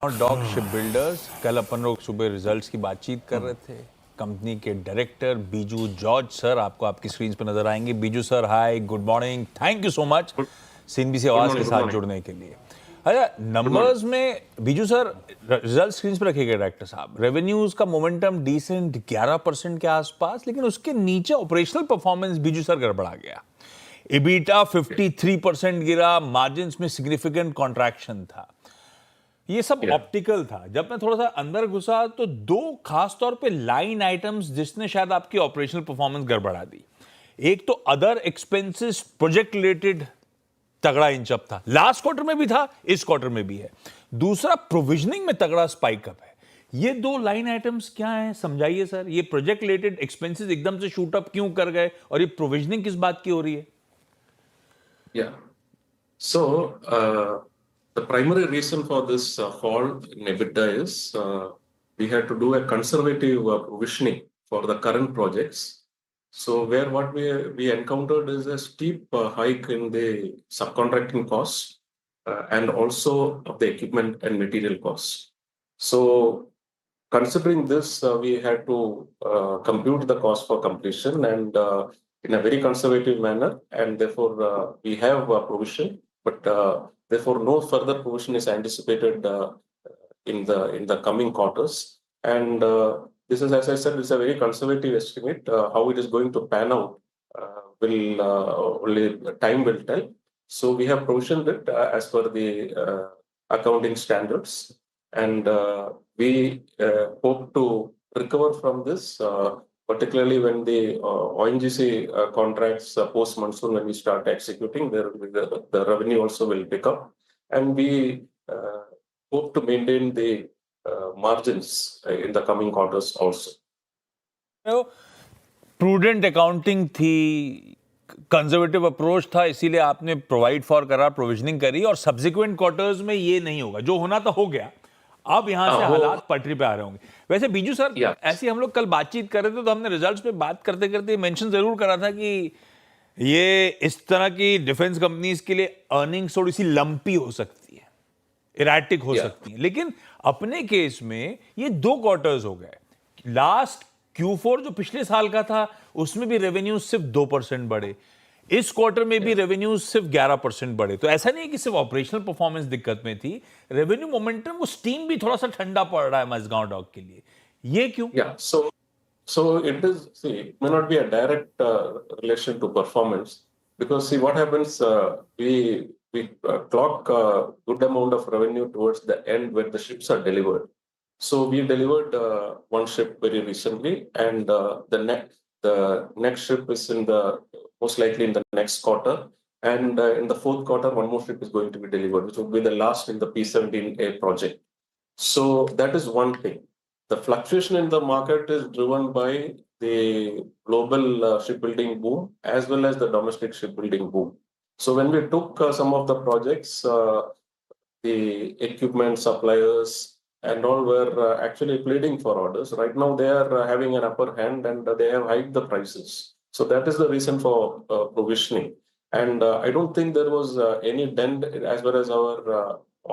Dock ship builders. कल अपन लोग सुबह रिजल्ट्स की बातचीत कर रहे थे। कंपनी के डायरेक्टर बीजू जॉर्ज सर आपको आपकी स्क्रीन पर नजर आएंगे। Biju sir, hi, good morning, thank you so much CNBC good आवाज के मॉर्निंग। साथ जुड़ने के लिए। अच्छा, नंबर्स में बीजू सर रिजल्ट स्क्रीन पर रखिएगा डायरेक्टर साहब। रेवेन्यूज का मोमेंटम डिसेंट 11% के आसपास, लेकिन उसके नीचे ऑपरेशनल परफॉर्मेंस बीजू सर गड़बड़ा गया। इबीटा 53% गिरा, मार्जिन में सिग्निफिकेंट कॉन्ट्रैक्शन था। ये सब ऑप्टिकल था। जब मैं थोड़ा सा अंदर घुसा तो दो खास तौर पे लाइन आइटम्स जिसने शायद आपकी ऑपरेशनल परफॉर्मेंस गड़बड़ा दी। एक तो अदर एक्सपेंसेस प्रोजेक्ट रिलेटेड तगड़ा इंचअप था, लास्ट क्वार्टर में भी था, इस क्वार्टर में भी है। दूसरा प्रोविजनिंग में तगड़ा स्पाइक अप है। ये दो लाइन आइटम्स क्या हैं, समझाइए सर। ये प्रोजेक्ट रिलेटेड एक्सपेंसेस एकदम से शूट अप क्यों कर गए और ये प्रोविजनिंग किस बात की हो रही है? Yeah. So, the primary reason for this fall in EBITDA is we had to do a conservative provisioning for the current projects. So, where what we encountered is a steep hike in the subcontracting costs and also of the equipment and material costs. So, considering this, we had to compute the cost for completion and in a very conservative manner, and therefore we have a provision, but therefore no further provision is anticipated in the coming quarters. And this is, as I said, it's a very conservative estimate. How it is going to pan out will only time will tell. So we have provisioned it as per the accounting standards, and we hope to recover from this, particularly when the ONGC contracts post-monsoon, when we start executing, the revenue also will pick up. And we hope to maintain the margins in the coming quarters also. Prudent accounting थी, conservative approach था, इसीलिए आपने provide for करा, provisioning करी, और subsequent quarters में ये नहीं होगा। जो होना तो हो गया। अब यहां से हालात पटरी पे आ रहे होंगे। वैसे बीजू सर, ऐसी हम लोग कल बातचीत कर रहे थे तो हमने रिजल्ट्स पे बात करते करते मेंशन जरूर करा था कि ये इस तरह की डिफेंस कंपनीज के लिए अर्निंग्स थोड़ी सी लंपी हो सकती है, इराटिक हो सकती है। लेकिन अपने केस में ये 2 क्वार्टर्स हो गए। लास्ट Q4 जो पिछले साल का था, उसमें भी रेवेन्यू सिर्फ 2% बढ़े। इस क्वार्टर में भी रेवेन्यू सिर्फ 11% बढ़े। तो ऐसा नहीं है कि सिर्फ ऑपरेशनल परफॉर्मेंस दिक्कत में थी, रेवेन्यू मोमेंटम, वो स्टीम भी थोड़ा सा ठंडा पड़ रहा है मजगांव डॉक के लिए। ये क्यों? So it is, see, it may not be a direct relation to performance, because see what happens, we clock a good amount of revenue towards the end when the ships are delivered. So we delivered one ship very recently, and the next ship is most likely in the next quarter, and in the fourth quarter one more ship is going to be delivered, which will be the last in the P-17A project. So that is one thing. The fluctuation in the market is driven by the global shipbuilding boom as well as the domestic shipbuilding boom. So when we took some of the projects, the equipment suppliers and all were actually pleading for orders. Right now they are having an upper hand, and they have hiked the prices. So that is the reason for provisioning. And I don't think there was any dent as far as our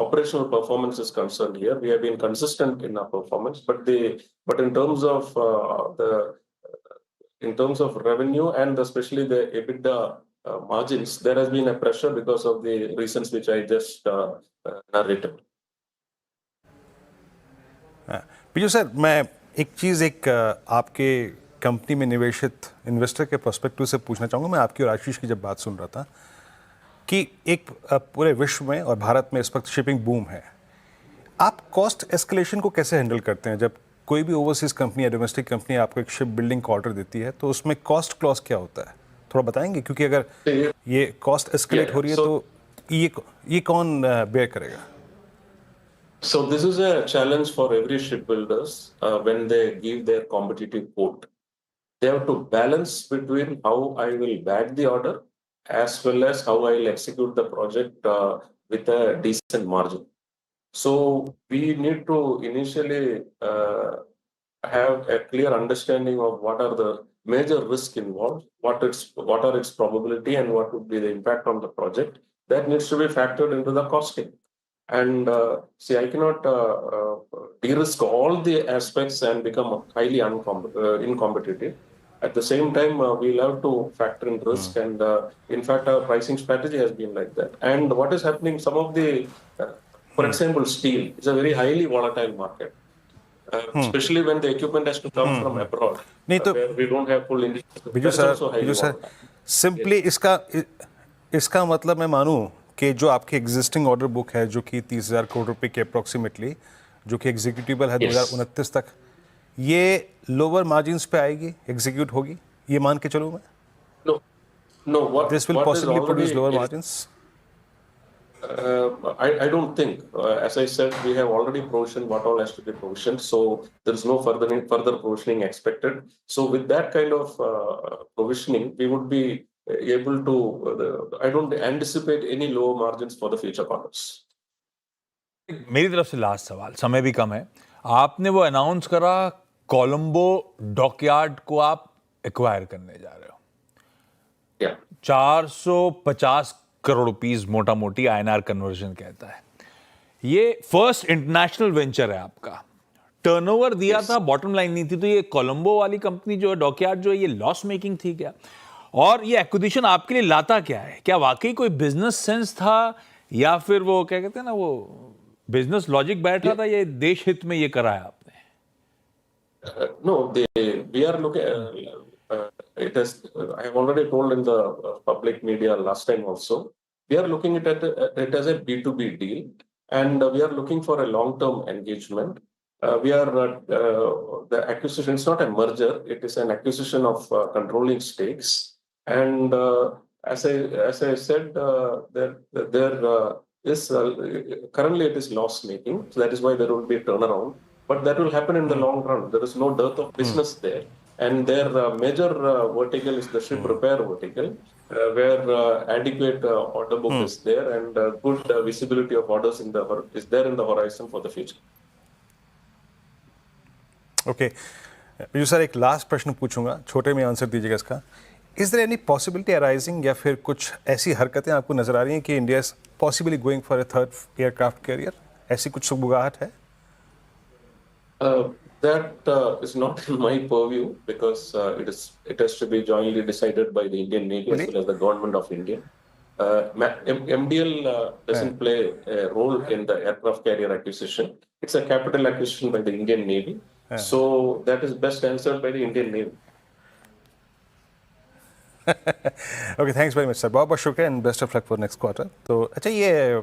operational performance is concerned here. We have been consistent in our performance, but in terms of revenue and especially the EBITDA margins, there has been a pressure because of the reasons which I just narrated. Biju sir, मैं एक चीज़ आपके company में निवेशित investor के perspective से पूछना चाहूँगा। मैं आपकी और आशीष की जब बात सुन रहा था कि एक पूरे विश्व में और भारत में इस वक्त शिपिंग बूम है, आप कॉस्ट एस्केलेशन को कैसे हैंडल करते हैं? जब कोई भी ओवरसीज कंपनी या डोमेस्टिक कंपनी आपको एक शिप बिल्डिंग का ऑर्डर देती है तो उसमें कॉस्ट क्लॉज क्या होता है, थोड़ा बताएंगे? क्योंकि अगर ये कॉस्ट एस्केलेट हो रही है तो ये कौन बेयर करेगा? So this is a challenge for every shipbuilders when they give their competitive quote. They have to balance between how I will bag the order as well as how I will execute the project with a decent margin. So we need to initially have a clear understanding of what are the major risks involved, what are its probability, and what would be the impact on the project. That needs to be factored into the costing. And see, I cannot de-risk all the aspects and become highly incompetitive. At the same time, we'll have to factor in risk, and in fact, our pricing strategy has been like that. And what is happening? Some of the, for example, steel is a very highly volatile market, especially when the equipment has to come from abroad, नहीं तो where we don't have full industry. Biju That is also highly sir volatile. Simply इसका मतलब मैं मानूं कि जो आपकी existing order book है जो कि 30,000 करोड़ रुपए के अप्रोक्सीमेटली जो कि एग्जीक्यूटिबल है Yes. 2029 तक, ये लोअर मार्जिन्स पे आएगी, एग्जीक्यूट होगी, ये मान के चलूं मैं? No, no. This will what is possibly already produce lower margins? I don't think. As I said, we have already provisioned what all has to be provisioned, so there is no further provisioning expected. So with that kind of provisioning, we would be able to. I don't anticipate any lower margins for the future quarters. मेरी तरफ से last सवाल, समय भी कम है। आपने वो announce करा कोलंबो डॉकयार्ड को आप एक्वायर करने जा रहे हो, Yeah. 450 करोड़ रुपीस मोटा मोटी आईएनआर कन्वर्जन कहता है। ये फर्स्ट इंटरनेशनल वेंचर है आपका, टर्नओवर दिया था, बॉटम लाइन नहीं थी, तो ये कोलंबो वाली कंपनी जो है डॉकयार्ड जो है ये लॉस मेकिंग थी क्या? और ये एक्विजिशन आपके लिए लाता क्या है? क्या वाकई कोई बिजनेस सेंस था या फिर वो क्या कहते हैं ना, वो बिजनेस लॉजिक बैठ रहा था, ये देश हित में ये करा है आपने? No, we are looking. It has. I have already told in the public media last time also. We are looking at it as a B2B deal, and we are looking for a long-term engagement. We are the acquisition is not a merger; it is an acquisition of controlling stakes. And as I said, there is currently it is loss making, so that is why there will be a turnaround. But that will happen in the long run. There is no dearth of business there. And their major vertical is the ship repair vertical, where adequate order book is there, and good visibility of orders is there in the horizon for the future. Okay Biju sir, एक last प्रश्न पूछूंगा, छोटे में answer दीजिएगा इसका। Is there any possibility arising या फिर कुछ ऐसी हरकतें आपको नजर आ रही हैं कि India is possibly going for a third aircraft carrier? ऐसी कुछ सुगबुगाहट है? That is not in my purview, because it has to be jointly decided by the Indian Navy as well as the government of India. MDL doesn't play a role in the aircraft carrier acquisition. It's a capital acquisition by the Indian Navy. So that is best answered by the Indian Navy. Okay, thanks very much sir, बहुत बहुत शुक्रिया and best of luck for next quarter. तो अच्छा, ये